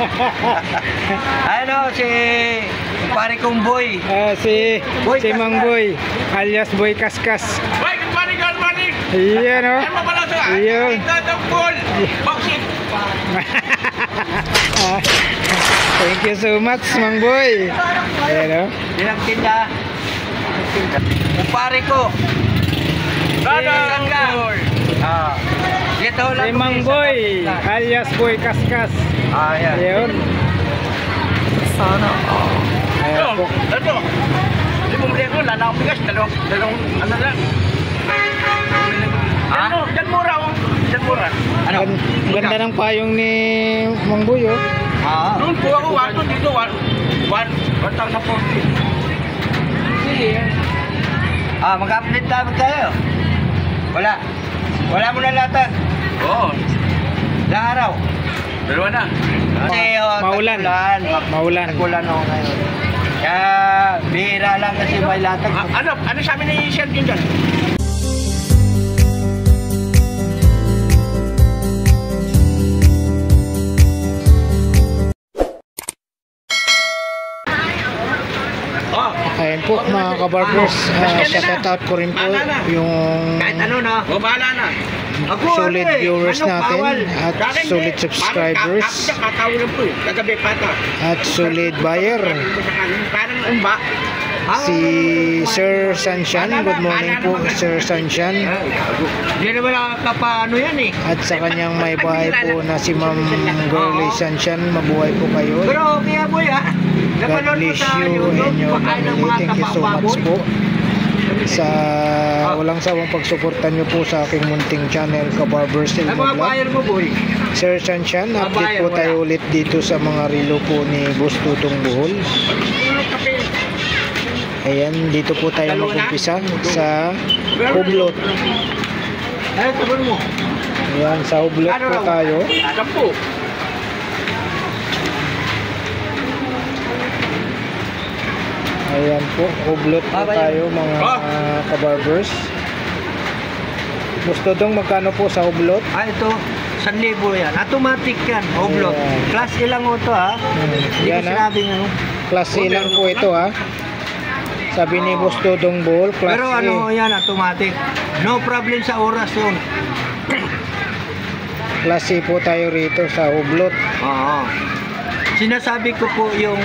Ano, si pare kong boy. Si Mang Boy, alias Boy Kaskas. Boy, good morning. Iyan o. Ano pala sa? Iyon. Ito, Paul. Bakit? Thank you so much, Mang Boy. Ayan o. Ilang tinda. Yung pare ko. Dadang Paul. Ito lang. Si Mang Boy, alias Boy Kaskas. Yan. Ayun. Sana. Ayan po. Ito. Hindi mo muli ako, lala akong bigas. Dalawang, ano lang. Diyan mura ako. Diyan mura. Ano? Ang ganda ng payong ni Mang Boy o. Doon po ako, 1 dito, 1,040. Mag-update dapat tayo. Wala mo na latag. Oo. Ilang araw. Dalawa na. Kasi Maulan. Maulan. Nagulan ako ngayon. Kaya bihira lang kasi may latag. Ano sabi ni Sir Jun dyan? Ayan po mga kabarbers, shout out ko rin po yung Kahit ano na. Bahala na. solid viewers natin at solid subscribers Katawalan po. Kagabi pata. at solid buyer. Parang umba. Si Sir Sanshan, good morning po Sir Sanshan. Hindi naman nakakapaano yan eh. At sa kanyang may bahay po na si Ma'am Girlie Sanshan, mabuhay po kayo. Pero kaya boy God bless you and your family. Thank you so much po sa walang sawang pagsuportan nyo po sa aking munting channel Kabarbers Ang mga buyer mo boy. Sir Sanshan, update po tayo ulit dito sa mga relo po ni Boss Tutong Bohol. Ayan, dito po tayo mag-umpisa sa Hublot. Ay, sabon mo. Ayan, sa Hublot po tayo. Sampu. Ayan po, Hublot po tayo mga kabarbers. Gusto dong magkano po sa Hublot? Ito, 1,000 yan. Automatic yan, oblot. Ayan. Class A lang ito ha. Hindi ko Yan ha. sinabing ano. Class A lang po ito ha. Sabi ni Boss Tutong Bohol, Class Pero A. ano yan, automatic. No problem sa oras yun. Class A po tayo rito sa Hublot. Oo. Sinasabi ko po yung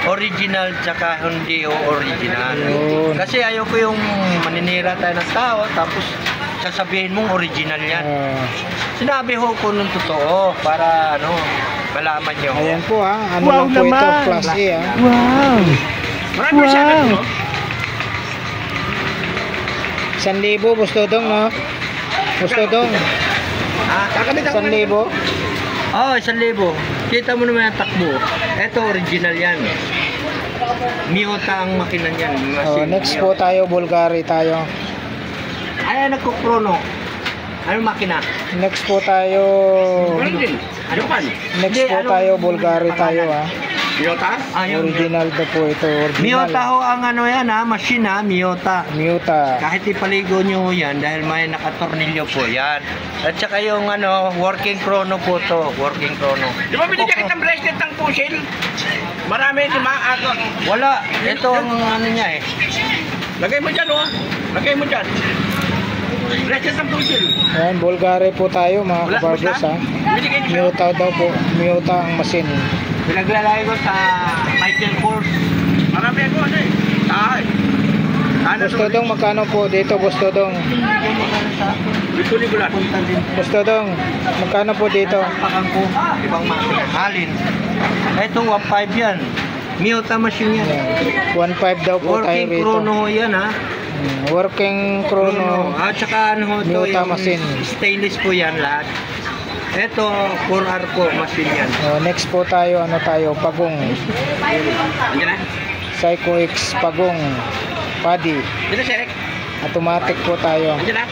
original tsaka hindi original. Yun. Kasi ayoko yung maninira tayo ng tao tapos sasabihin mong original yan. Sinabi ho ko nung totoo para ano, malaman nyo. Ayan po ha, ano lang po ito, Class A ha. Wow! Marami siya na ito. 1,000 Boss Tutong no? Boss Tutong, 1,000. Oo, 1,000. Kita mo naman ang takbo. Ito, original yan. Miyota ang makina niyan. Next po tayo, Bulgari tayo. Ay, nagkukrono. Anong makina? Next po tayo, Ano din? Ano pan? next po tayo, Bulgari tayo ha. Toyota? Yung Original to po ito, Miyota original. ho ang ano yan ha, machine ha, Miyota. Miyota. Kahit ipaligo nyo yan dahil may nakatornilyo po yan. At saka yung ano, working chrono po to, working chrono. Di ba binigyan kitang bracelet ng pusil? Marami di maaga. Wala, ito ang ano niya eh. Lagay mo dyan oh. Lagay mo dyan. Bracelet ng pusil. Ayan, Bulgari po tayo mga kabarbers ha. Binigyan niyo. Miyota daw po, Miyota ang machine. Pinaglalagay ko sa Michael Kors. Marami ako ano eh. Tahay. Boss Tutong, magkano po dito, Boss Tutong? Libo-libo lang. Punta din. Boss Tutong, magkano po dito? Pakang ko, ibang makina. Halin. Ito, 1.5 yan. Miyota machine yan. 1.5 daw po tayo Working rito. chrono yan ha. Working chrono. At saka ano ho to, Miyota yung machine. stainless po yan lahat. Ito, 4R po machine yan. Next po tayo, ano tayo, Pagong. Andiyan na. Psycho X Pagong. Paddy. Dito Sherek. Automatic po tayo. Andiyan na.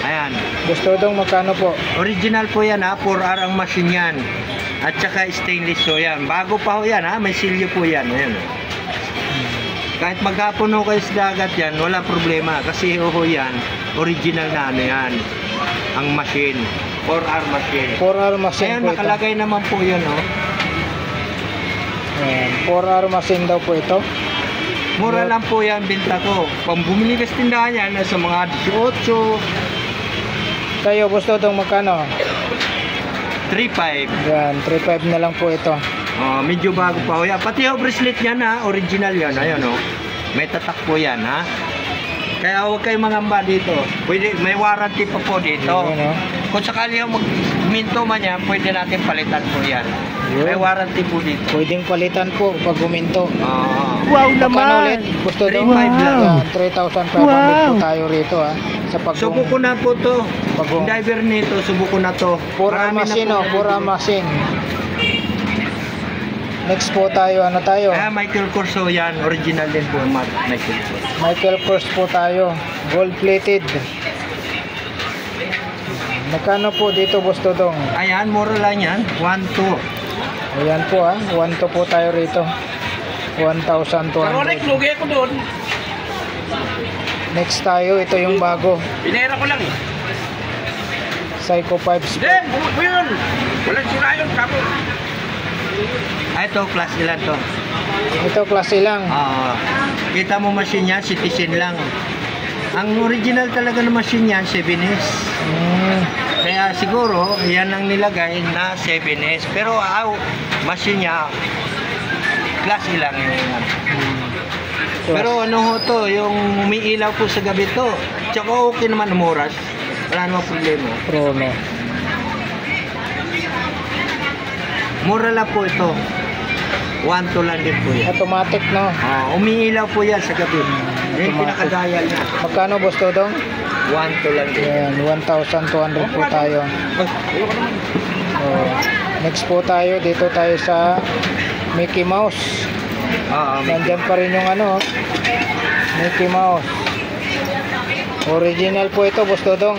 Ayan. Gusto dong magkano po? Original po yan ha, 4R ang machine yan. At saka stainless po yan. Bago pa ho yan ha, may silyo po yan. Ayan. Kahit maghapon ho kayo sa dagat yan, wala problema. Kasi ho yan, original na ano yan. Ang machine. 4R machine. 4R machine Ayan, po ito. nakalagay naman po yun, oh. Ayan, 4R machine daw po ito. Mura lang po yan, binta ko. Pag bumili ka sa tindahan yan, nasa mga 18, Kayo, gusto itong magkano? 3.5. Yan, 3.5 na lang po ito. Medyo bago pa ho yan. Pati ho bracelet yan ha, original yan. Ayan oh. May tatak po yan ha. Kaya huwag kayong mangamba dito. Pwede, may warranty pa po dito. Yun, oh. Kung sakali yung magminto man yan, pwede natin palitan po yan. Yun. May warranty po dito. Pwedeng palitan po pag guminto. Wow Magkano ulit? Gusto daw? 3.5 lang. Yan, 3,500 po tayo rito ha. Sa pag Subuko na po to. Pag- Diver nito, subuko na to. 4R Marami na machine, po oh, yan 4R dito. machine. Next po tayo, ano tayo? Michael Corso yan. Original din po, Michael Corso. Michael Kors po tayo. Gold plated. Magkano po dito, Boss Dodong? Ayan, mura lang yan. 1.2. Ayan po ha. 1,2 po tayo rito. Pero Rolex, 1,200. lugi ako doon. Next tayo, ito yung bago. Pinera ko lang eh. Psycho 5 Hindi, bumot mo yun. Walang sira yun, kamo. Ito, class ilan to? Ito klase lang. Kita mo machine yan, citizen lang. Ang original talaga ng machine yan, 7S. Kaya siguro, yan ang nilagay na 7S. Pero machine niya, class ilang yun. Pero ano ho to, yung umiilaw po sa gabi to. Tsaka okay naman ang oras. Wala namang problema. Chrono. Mura lang po ito. 1.2 lang din po yan. Automatic, no? Umiilaw po yan sa gabi. Yan yung pinakadial niya. Magkano, Boss Dodong? 1.2 lang din. Ayan, 1,200 po tayo. Next po tayo, dito tayo sa Mickey Mouse. Nandyan pa rin yung ano, Mickey Mouse. Original po ito, Boss Dodong.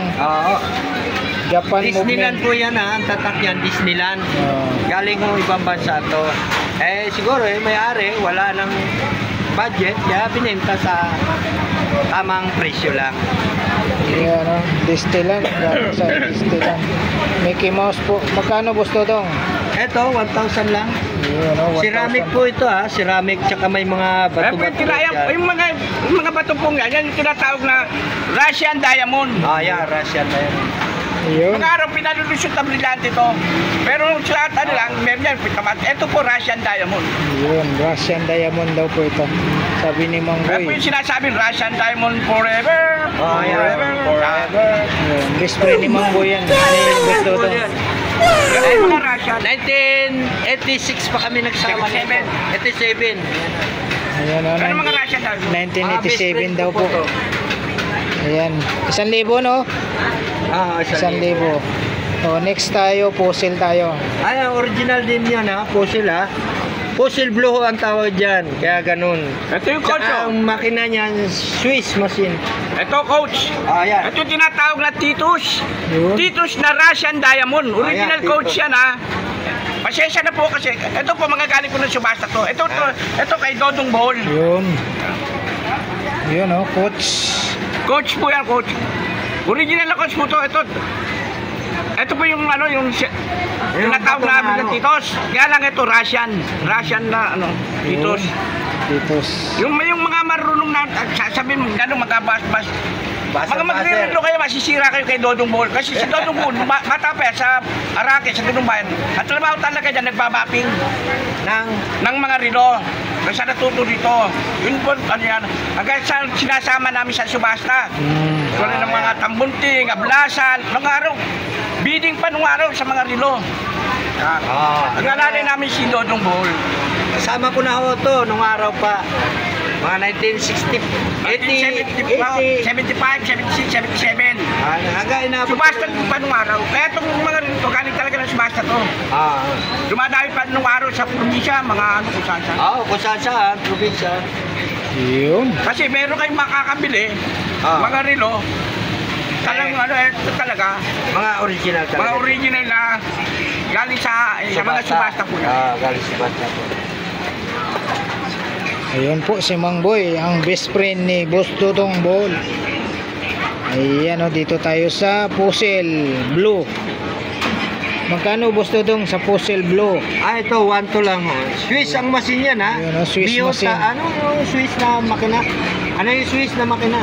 Japan Disneyland movement. po yan ha, ang tatak yan, Disneyland. Galing ko ibang bansa to. Siguro may-ari, wala nang budget, kaya binenta sa tamang presyo lang. Ayan, no? Disneyland. Galing sa Disneyland. Mickey Mouse po. Magkano, Boss Dodong? Ito, 1,000 lang. Ayan, no? 1,000. Ceramic po ito ha, ceramic, tsaka may mga bato-bato. Yung mga bato pong yan, yan yung tinatawag na Russian diamond. Yeah, Russian na yan. Ayun. Mga araw, pinalulusot na brillante to. Pero sa ano lang, meron yan, ito po Russian diamond. Ayun, Russian diamond daw po ito. Sabi ni Mang Kaya po Boy. yung sinasabi, Russian diamond forever. Forever. Ayun, display ni Mang Boy yan. Ano yung Boss Dodong? Ay, mga Russian. 1986 pa kami nagsama. 87. Ayan, Ano ano, mga Russian diamond? 1987 daw po. Ayan, 1,000, no? 1,000. Next tayo, fossil tayo. Original din yan ha, fossil ha. Fossil blue ang tawag dyan, kaya ganun. Ito yung coach. Tsaka ang makina niyan, Swiss machine. Ito coach. Yan. Ito yung tinatawag na Titus. Yun. Titus na Russian diamond. Original Titus. coach yan ha. Pasensya na po kasi. Ito po mga galing ko ng subasta to. Ito kay Dodong Bohol. Yun. Yun, oh, coach. Coach po yan, coach. Original na coach po to. Ito po yung ano, yung tinatawag namin na Titus. Kaya lang ito Russian. Russian na ano, Titus. Titus. Yung mga marunong na sasabihin mo gano'ng magkabas-bas. Mga magre-relo kayo, masisira kayo kay Dodong Bohol. Kasi si Dodong Bohol, bata pa yan, sa Arake, sa Gunung Bayan. At trabaho talaga dyan, nagbabaping ng mga relo. Kasi natuto dito. Yun po, ano yan. Hanggang sinasama namin sa subasta. Tulad ng mga tambunting, ablasan, mga araw. Bidding pa nung araw sa mga relo. Ang alalay namin si Dodong Bohol. Kasama ko na ho to nung araw pa. Mga 1960, 75, 76, 77. Hanggang inabot. Subasta pa nung araw. Kaya itong mga relo, galing talaga ng subasta to. Dumadami pa nung araw sa probinsya, mga ano kung saan saan. Kung saan saan, probinsya. Yun. Kasi meron kayong makakabili, mga relo. Talagang ano, ito talaga. Mga original talaga. Mga original na galing sa mga subasta po yan. Galing sa subasta po. Ayun po si Mang Boy, ang best friend ni Boss Dodong Ball. Ayan o, dito tayo sa Puzzle Blue. Magkano Boss Dodong sa Puzzle Blue? Ito 1-2 lang oh. Swiss ang machine yan ha. Ayun, Swiss Biota, machine. ano yung Swiss na makina? Ano yung Swiss na makina?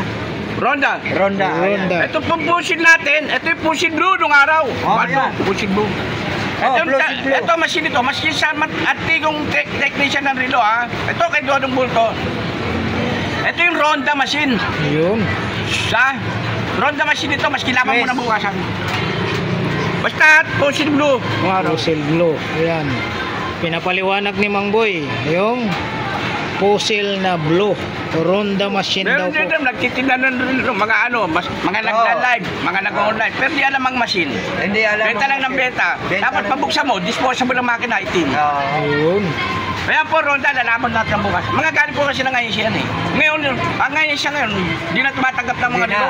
Ronda. Ronda. Ronda. Ayan. Ito pong pusin natin. Ito yung pusin blue nung araw. Yan. Pusin blue. Oh, pusin blue. Ito machine ito. Machine sa antigong technician ng relo ha. Ito kay Dodong Bulto. Ito yung Ronda machine. Ayun. Sa Ronda machine ito. Mas kilaman mo na bukasan. Basta pusin blue nung araw. Puzzle Blue. Ayan. Pinapaliwanag ni Mang Boy yung puzzle na blue. Ronda machine daw Meron po. din nagtitinda ng mga mga nagla-live, mga nag-online. Pero di alam ang machine. Hindi alam. Benta lang ng benta. Dapat pabuksan mo, disposable ng makina itim. Ayun. Kaya po, Ronda, lalaman natin ang bukas. Mga galing po kasi ng Asia yan eh. Ngayon, ngayon siya ngayon, di na tumatanggap ng mga nito.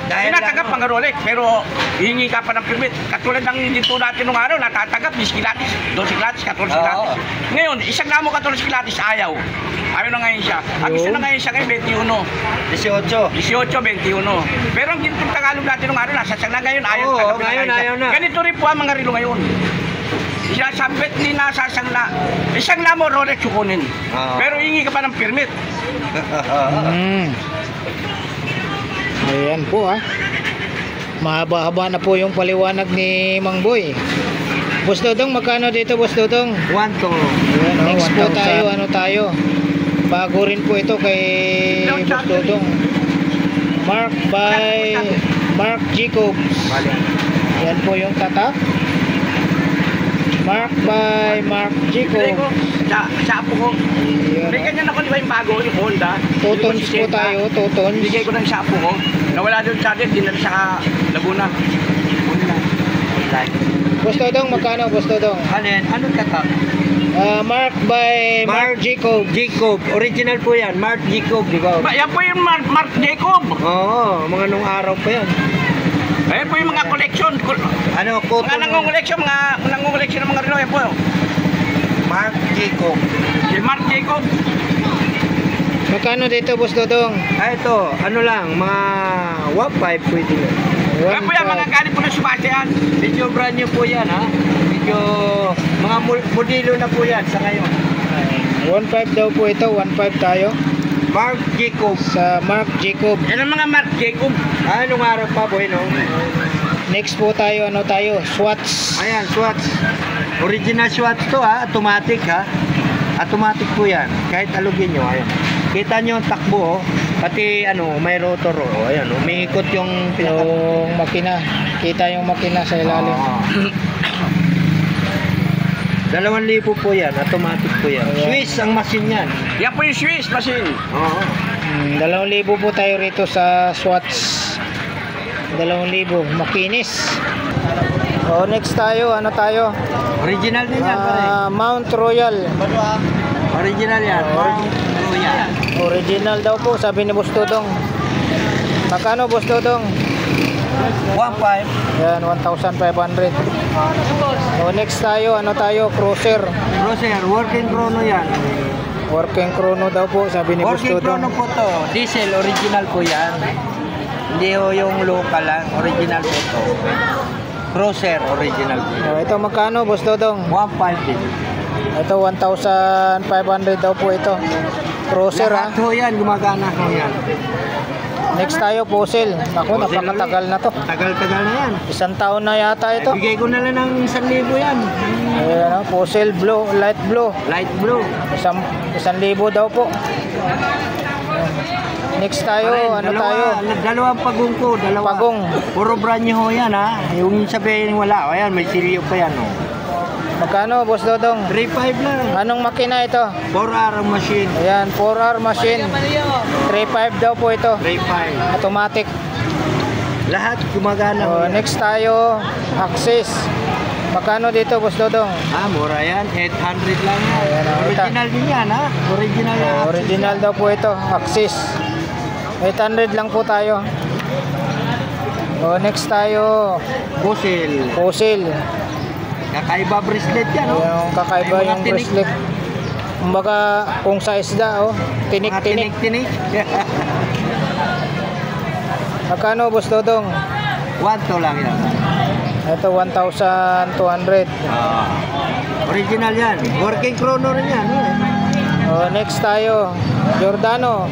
Dahil Tinatanggap mga Rolex, pero hihingi ka pa ng permit. Katulad ng dito natin nung araw, natatanggap, 10 kilatis, 12 kilatis, 14 kilatis. Ngayon, isang namo 14 kilatis, ayaw. Ayaw na ngayon siya. Ang gusto na ngayon siya ngayon, 18. 18, 21. Pero ang ginitong Tagalog natin nung araw, nasa siyang na ngayon, ayaw. Oo, tanggapin ngayon, siya. ayaw na. Ganito rin po ang mga relo ngayon. Sinasambit ni nasasangla. Isang namo Rolex kukunin. Pero hingi ka pa ng permit. Ayan po mahaba-haba na po yung paliwanag ni Mang Boy. Boss Dodong, magkano dito Boss Dodong? 1-2. Ayan, next po 1,000. tayo, ano tayo? Bago rin po ito kay Boss Dodong. Mark by Mark Jacobs. Yan po yung tatak. Mark by Mark Bigay ko, Jacobs. sa apo ko. Ayan, May ganyan ako, di ba yung bago, yung Honda? Tutons po tayo, tutons. Bigay ko ng sa apo ko. Nawala doon sa atin, dinala sa Laguna. Boss Dodong, magkano Boss Dodong? Anong tatak? Mark by Mark Jacob. Jacob. Original po yan. Mark Jacob, di ba? Yan po yung Mark Jacob. Oo, mga nung araw pa yan. Ayan po yung mga collection. Ano, Mga cotton. nangungoleksyon, mga nangungoleksyon ng mga relo. Yan po. Mark Jacob. Si Mark Jacob. Magkano dito Boss Dodong? Ito, ano lang, mga 1.5 pwede yun. Yan po yan, mga galing po ng Sebastian. Medyo brand new po yan, ha? Medyo, mga modelo na po yan sa ngayon. 1.5 daw po ito, 1.5 tayo. Mark Jacob. Sa Mark Jacob. Yan ang mga Mark Jacob. Anong araw pa, boy, no? Next po tayo, ano tayo? Swatch. Ayan, Swatch. Original Swatch to, ha? Automatic, ha? Automatic po yan. Kahit alugin nyo, ayan. Kita nyo ang takbo, oh. Pati, ano, may rotor, oh. Ayan, umiikot yung Yung makina. Kita yung makina sa ilalim. 2,000 po yan, automatic po yan. Ayan. Swiss ang machine yan. Yan po yung Swiss machine. Oo. 2,000 po tayo rito sa Swatch. 2,000. Makinis. O, next tayo, ano tayo? Original din yan, pare. Mount Royal. Original yan. Royal. Original daw po, sabi ni Boss Dodong. Magkano Boss Dodong? 1.5. Yan, 1,500. O, next tayo, ano tayo? Cruiser. Cruiser, working chrono yan. Working chrono daw po, sabi ni Boss Working chrono Dodong. po to. Diesel, original po yan. Hindi ho yung local lang. Original po to. Cruiser, original po yan. O, ito magkano Boss Dodong? 1.5 din. Ito 1,500 daw po ito. Cruiser ha. Lahat ho yan, gumagana ho yan. Next tayo Puzzle. Ako, Puzzle napakatagal na to. Tagal-tagal na yan. Isang taon na yata ito. Bigay ko na lang ng 1,000 yan. Ayan, Puzzle blue, light blue. Light blue. 1,000 daw po. Next tayo, ano tayo? Dalawang pagong ko, dalawa. Pagong. Puro brand new ho yan, ha. Yung sabihin wala, ayan, may silyo pa yan, oh. Magkano Boss Dodong? 3.5 lang. Anong makina ito? 4 ang machine. Ayan, 4R machine. 3.5 daw po ito. 3.5. Automatic. Lahat gumagana ho O, yan. next tayo, Axis. Magkano dito Boss Dodong? Mura yan. 800 lang yan. Ayan, Original din yan, ha. Original yan. Original daw po ito, Axis. 800 lang po tayo. O, next tayo, Puzzle. Puzzle. Kakaiba bracelet yan, oh. Yung kakaiba May mga yung tinik. bracelet. Kumbaga, kung sa isda, oh. Mga Tinik-tinik. tinik-tinik. Magkano, Boss Dodong? 1 lang yan. Ito, 1,200. Original yan. Working chrono rin yan. Oh, next tayo, Giordano.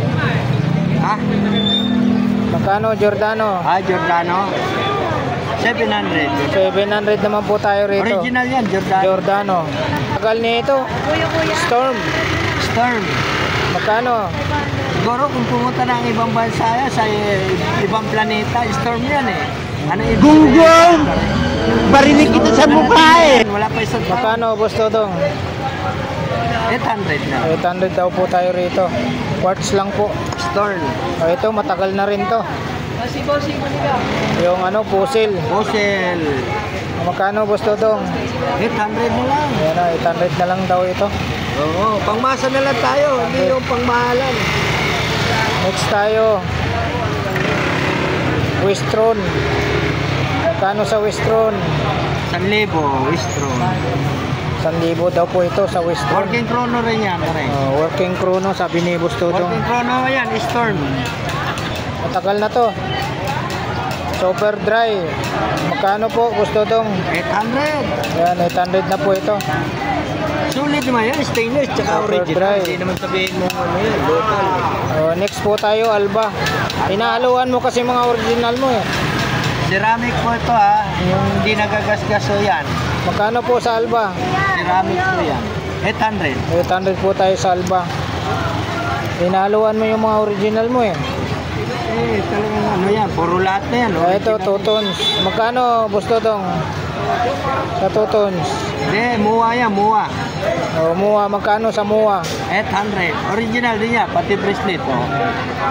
Ha? Magkano, Giordano? Giordano. 700. 700 naman po tayo rito. Original yan, Giordano. Giordano. Tagal niya ito. Storm. Storm. Magkano? Siguro kung pumunta ng ibang bansa, sa ibang planeta, storm yan eh. Ano yung Google! Barinig kita sa mukha eh! Wala pa isang tao. Magkano, Boss Dodong? 800 na. 800 daw po tayo rito. Quartz lang po. Storm. Oh, ito, matagal na rin to. Yung ano, pusil. Fossil. Magkano, Boss Dodong? 800 na lang. Ayan na, 800 na lang daw ito. Oo, pangmasa na lang tayo. Hindi yung pangmahalan. Next tayo, Wistron. Magkano sa Wistron? 1,000, Wistron. 1,000 daw po ito sa Wistron. Working chrono rin yan. Pare. Working chrono, sabi ni Boss Dodong. Working chrono yan, Storm. Matagal na to. Super dry. Magkano po, Boss Dodong? 800. Ayan, 800 na po ito. Sulit naman yan, stainless, tsaka Super original. dry. Hindi naman sabihin mo ano yan, local. Next po tayo, Alba. Inahaluan mo kasi mga original mo eh. Ceramic po ito ha, yung hindi nagagasgaso yan. Magkano po sa Alba? Ceramic po yan. 800. 800 po tayo sa Alba. Inahaluan mo yung mga original mo eh. Talagang ano yan, puro lahat na yan. Ito, original. tutons. Magkano, Boss Dodong? Sa tutons. Hindi, muwa yan, muwa. Muwa, magkano sa muwa? 800. Original din yan, pati bracelet. Oh.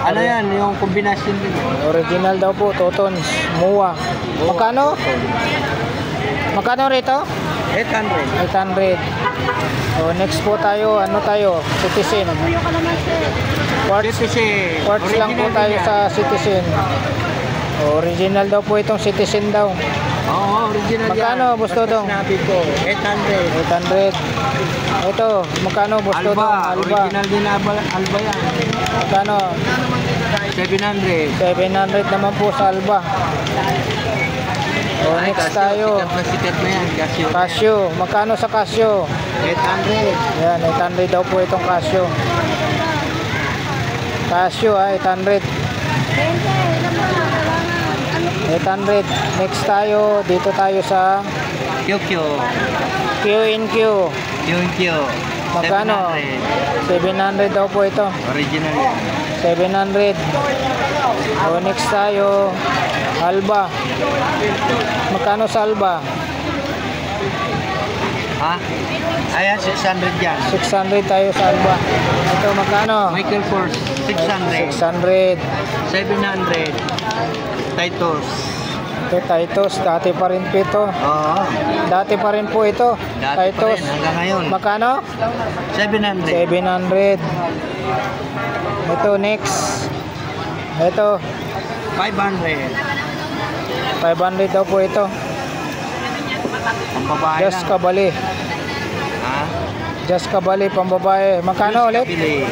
Ano yan, yung kombinasyon din. Original daw po, tutons. Muwa. Magkano? Magkano rito? 800. 800. Next po tayo, ano tayo? Citizen. Quartz, quartz lang po tayo sa Citizen. Original daw po itong Citizen daw. Oo, original Magkano, yan. Boss Dodong? Basta sinabi ko, 800. 800. Ito, magkano, Boss Dodong? Alba, original din na Alba yan. Magkano? 700. 700 naman po sa Alba. Next tayo. Sikat na yan, Casio. Casio. Magkano sa Casio? 800. Yan, 800 daw po itong Casio. Casio 800. 800. Next tayo, dito tayo sa QQ. Q&Q. QQ. Magkano? 700 daw po ito. Original yan. 700. Next tayo, Alba. Magkano sa Alba? Ha? Ayan, 600 yan. 600 tayo sa Alba. Ito, magkano? Michael Kors, 600. 600. 700. Titus. Ito, Titus. Dati pa rin po ito. Oo. Dati pa rin po ito. Dati pa Titus. rin, hanggang ngayon. Magkano? 700. 700. Ito, next. Ito, 500. 500 daw po ito. Ang babae Just lang. Kabali. Ha? Just Kabali, pambabae. Magkano ulit? Bili.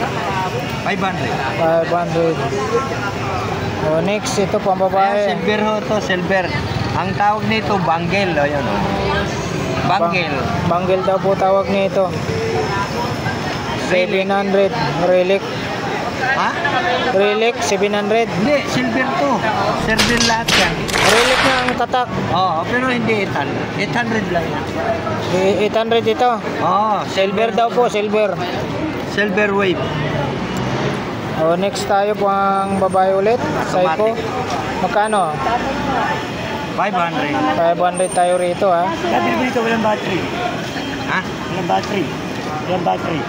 500. 500. Next, ito Ayan, pambabae. silver ho to, silver. Ang tawag nito, bangle. O, yan, o. Bangle. Bangle daw po tawag nito. 700. Relic. Ha? Relic, 700. Hindi, silver to. Silver lahat yan. Relic na ang tatak. Oo, pero hindi 800. 800 lang yan. 800 ito. Oo, Silver daw po, silver. silver wave. Next tayo po ang babae ulit. Psycho. Magkano? 500. 500 tayo rito ha. Sabi ko dito, walang battery. Ha? Walang battery. Walang battery.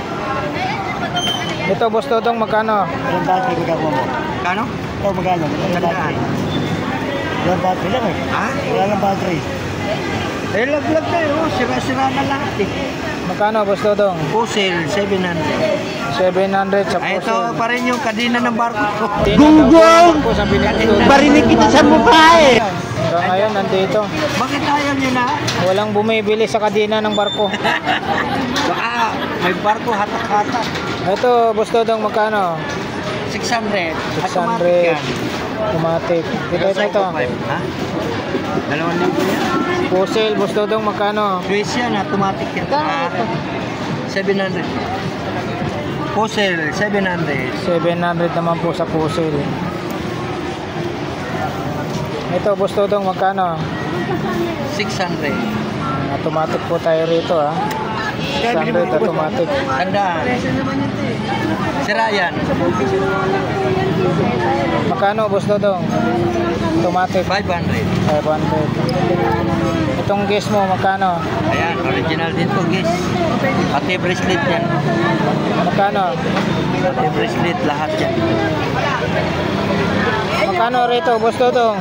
Ito, Boss Dodong, magkano? Walang battery ko mo. Kano? Ito magkano? Walang Tandaan. battery. Walang battery lang eh. Ha? Walang battery. Eh, laglag tayo. Sira-sira na lahat eh. Magkano, Boss Dodong? Puzzle, 700. 700 sa Ay, ito puso. pa rin yung kadina ng barko ko. Google! Po sa Boss Dodong. Barinig kita sa mukha eh! Hanggang ngayon, nandito. Bakit ayaw nyo na? Walang bumibili sa kadena ng barko. Baka may barko hatak-hatak. Ito, Boss Dodong, magkano? 600. 600. Automatic. Ito. Ha? 2,000 yan. Puzzle, Boss Dodong, magkano? Swiss yan, automatic yan. 700. Puzzle, 700. 700 naman po sa puzzle. Ito, Boss Dodong, magkano? 600. Automatic po tayo rito, ha. 600 automatic. Tandaan. Sira yan. Magkano, Boss Dodong? Automatic. 500. 500. Itong guess mo, magkano? Ayan, original din to, guys. Pati bracelet yan. Magkano? Pati bracelet, lahat yan. Magkano rito, Boss Dodong?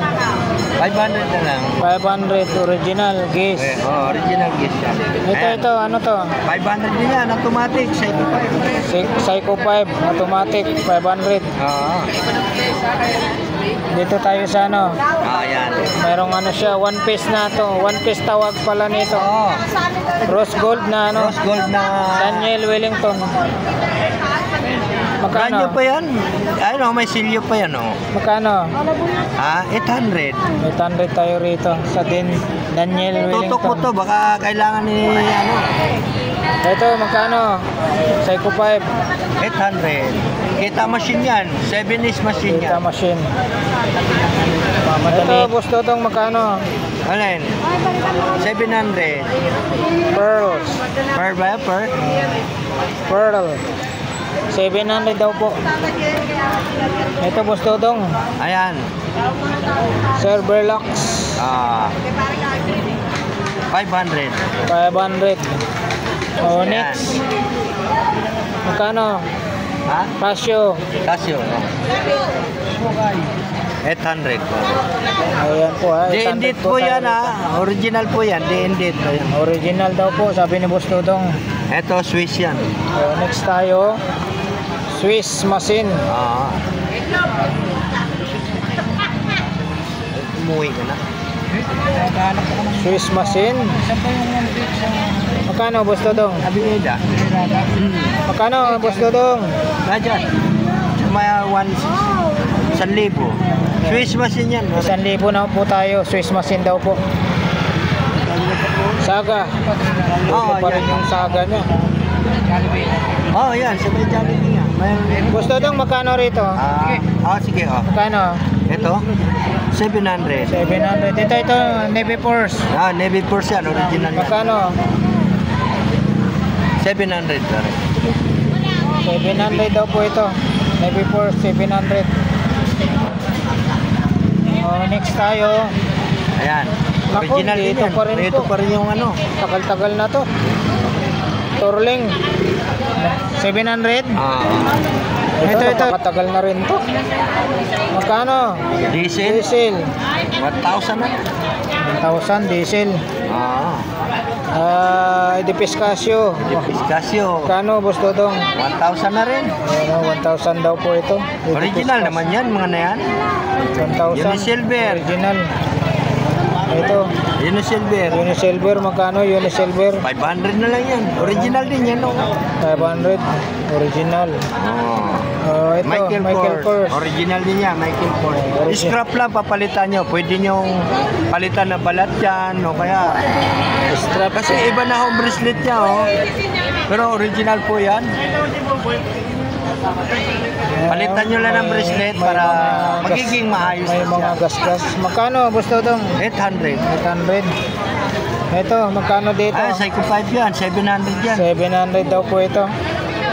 500 na lang. 500 original guess. Original guys yan. Ito, ano to? 500 din yan, automatic. Psycho 5. Psycho 5, automatic, 500. Oo. Dito tayo sa ano? Ayan. Merong ano siya, one piece na to. One piece tawag pala nito. Oo. Rose gold na ano? Rose gold na... Daniel Wellington. Brand new Magkano? pa yan. Ayun may silyo pa yan Magkano? Ha? 800. 800 tayo rito sa Daniel Tutok mo Wellington. to, baka kailangan ni ano. Ito, magkano? Psycho 5. 800. Kita machine yan. 7-inch machine Kita yan. machine. Ito, Boss Dodong, magkano? Alin? 700. Pearls. Per ba? Per? Pearl. 700 daw po. Ito, Boss Dodong. Ayan. Sir Berlux. 500. 500. Onyx. Magkano? Ha? Casio. Casio. 800. Ayan po ha. D-Indeed 800 po tayo yan rito. ha. Original po yan. D-Indeed po yan. Original daw po, sabi ni Boss Dodong. Ito, Swiss yan. Next tayo. Swiss machine. Umuwi ka na. Swiss machine. Magkano, Boss Dodong? Abinida. Magkano, Boss Dodong? Nadyan. May 1,000. Swiss machine yan. 1,000 na po tayo. Swiss machine daw po. Saga. Oo, Pa rin yan. yung saga niya. Oh, yan. Sa may Jollibee nga. Boss Dodong, magkano rito? Sige. Magkano? Ito, 700. 700. Ito, Navy Force. Navy Force yan. Original yan. Magkano? 700. 700 daw po ito. Navy Force, 700. Next tayo. Ayan. Naku, Original din dito yan. pa rin Ito po. pa rin yung ano. Tagal-tagal na to. Turling. 700. Ito. Matagal na rin to. Magkano? Diesel. Diesel. 1,000 na. 1,000 diesel. Edipis Casio. Casio. Magkano, Boss Dodong? 1,000 na rin. 1,000 daw po ito. Original naman yan, mga na yan. 1,000. Unisilver. Original. Ito. Unisilver. Unisilver, magkano? Unisilver. 500 na lang yan. Original din yan. 500. Original. Ito, Michael Kors. Kors. Original din yan, Michael Kors. Original. Scrap lang, papalitan nyo. Pwede nyo palitan na balat yan, o kaya... Strap. Kasi iba na home bracelet niya, oh. Pero original po yan. Palitan nyo lang ng bracelet para magiging maayos May na mga siya. gas-gas. Magkano, Boss Dodong? 800. 800. Ito, magkano dito? Psycho 5 yan, 700 yan. 700 daw po ito.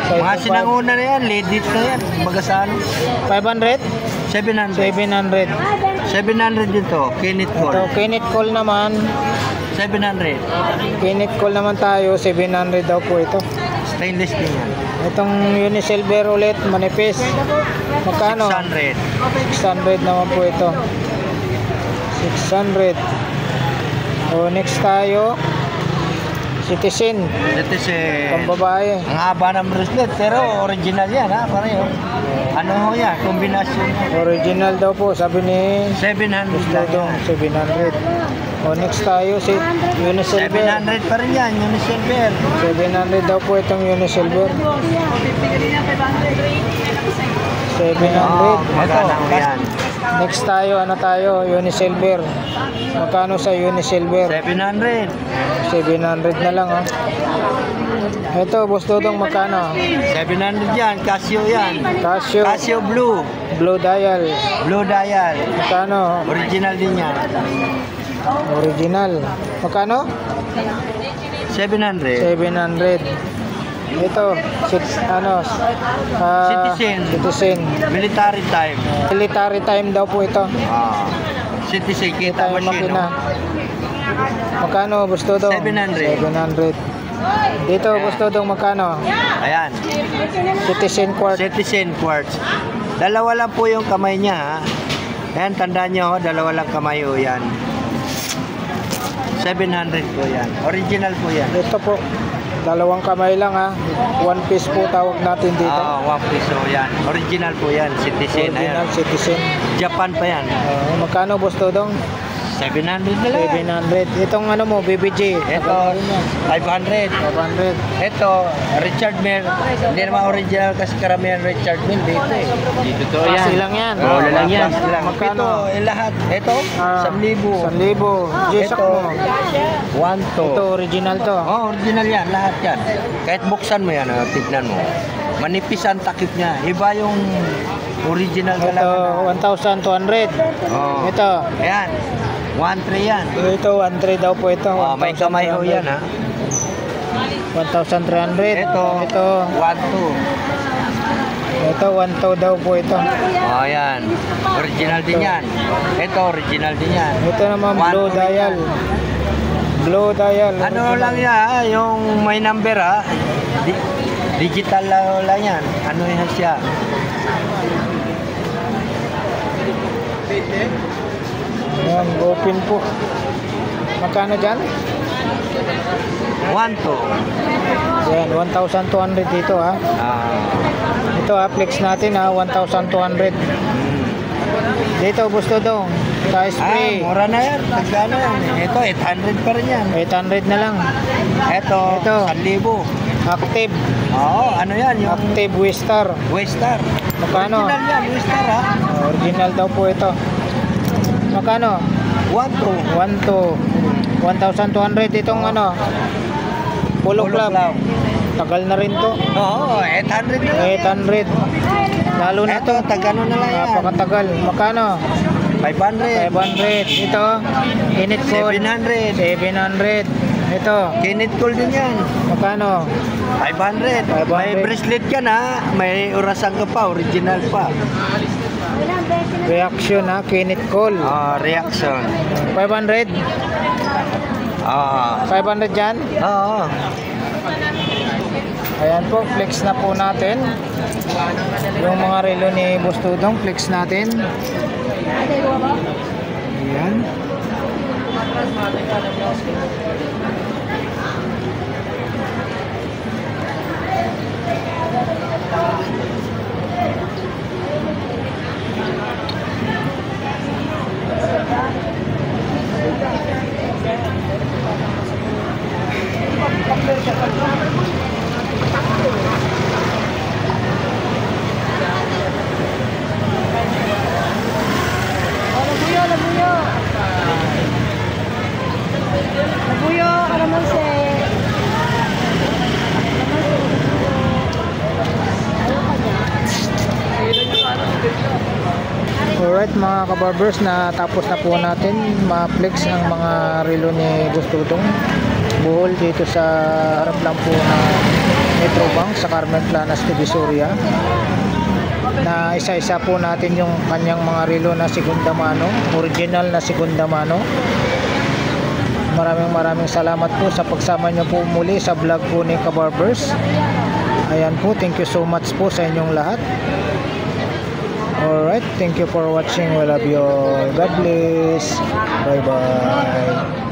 Psycho Mga 5. sinanguna na yan, legit na yan. Bagasano. 500? 700. 700. 700 din to, Kenneth Ito, Cole. Kenneth Cole naman. 700. Kenneth Cole naman tayo. 700 daw po ito. Stainless din yan. Itong Unisilver ulit, manipis. Magkano? 600. 600 naman po ito. 600. Next tayo. Citizen. Citizen. Pambabae. Ang haba ng bracelet, pero original yan ha, pareho. Ano ho yan, kombinasyon. Original daw po, sabi ni 700 Gusto lang dong yan. 700. O next tayo si Unisilver. 700 pa rin yan, yung silver. 700 daw po itong Unisilver. 700. Magkano ho yan? Next tayo, ano tayo? Unisilver. Magkano sa Unisilver? 700. 700 na lang, oh. Ito, boss Dodong, magkano? 700 yan, Casio yan. Casio. Casio Blue. Blue dial. Blue dial. Magkano? Original din yan. Original. Magkano? 700. 700. Ito, Citizen. Citizen. Military time. Military time daw po ito. Citizen, kita Tayo machine. makina. Magkano, boss Dodong? 700. 700. Dito, boss Dodong, magkano? Ayan. Citizen Quartz. Citizen quartz. Dalawa lang po yung kamay niya ha. Ayan, tandaan nyo ho, dalawa lang kamay ho yan. 700 po yan. Original po yan. Ito po, dalawang kamay lang, ha. One piece po tawag natin dito. One piece ho yan. Original po yan. Citizen. Original Ayan. Citizen. Japan pa yan. Magkano, boss Dodong? 700 na lang. 700. Itong ano mo, BBG. Ito, 500. 500. Ito, Richard Mille. Hindi naman original kasi karamihan Richard Mille dito eh. Dito to Klase lang yan. Oo, lang yan. Magkano? Ito, lahat. Ito, 1,000. 1,000. G-Shock Ito, mo. 1,2. Ito, original to. Oh, original yan, lahat yan. Kahit buksan mo yan, tignan mo. Manipis ang takip niya. Iba yung original Ito, talaga. 1,200. Oh. Ito. Ayan, 1,300 yan. Ito, 1,300 daw po ito. Oh, may kamay ho yan ha. 1,300. Ito, Ito. 1,200. Ito, 1,200 daw po ito. Oh, yan. Original din yan. Ito, original din yan. Ito naman, 1,200 blue dial. yan. Blue dial. Ano lang yan, yung may number ha. Digital lang yan. Ano yan siya? Ayan, open po. Magkano dyan? 1,200. Ayan, 1,200 dito, ha. Ito, ha, flex natin, ha, 1,200. Dito, gusto daw. Sa spray. Mura na yan. Pagkano yan. Ito, 800 pa rin yan. 800 na lang. Ito, Ito. 1,000. Active. Oo, ano yan? Yung Active Wistar. Waystar. Magkano? Original yan, Waystar ha. Original daw po ito. Magkano? 1,200. 1,200 itong ano. Polo Club. Tagal na rin to. Oo, 800 na lang. 800. Lalo na Ito, to. tagano na lang yan. Napakatagal. Magkano? 500. 500. Ito. Init Cold. 700. 700. Ito. Kinit cool din yan. Magkano? 500. May 500. bracelet ka na. May orasan ka pa. Original pa. Reaction, ha. Kinit Cold. Reaction. 500. 500 dyan. Oo. Ayan po, flex na po natin. Yung mga relo ni Boss Dodong, flex natin. Ayan. Labuyo, kalamansi. Alright mga kabarbers, na tapos na po natin ma-flex ang mga relo ni Boss Dodong. Buhol dito sa harap lang po na Metrobank sa Carmen Planas, Divisoria. Na isa-isa po natin yung kanyang mga relo na segunda mano, original na segunda mano. Maraming salamat po sa pagsama nyo po muli sa vlog po ni Kabarbers. Ayan po, thank you so much po sa inyong lahat. Alright, thank you for watching. We love you all. God bless. Bye bye.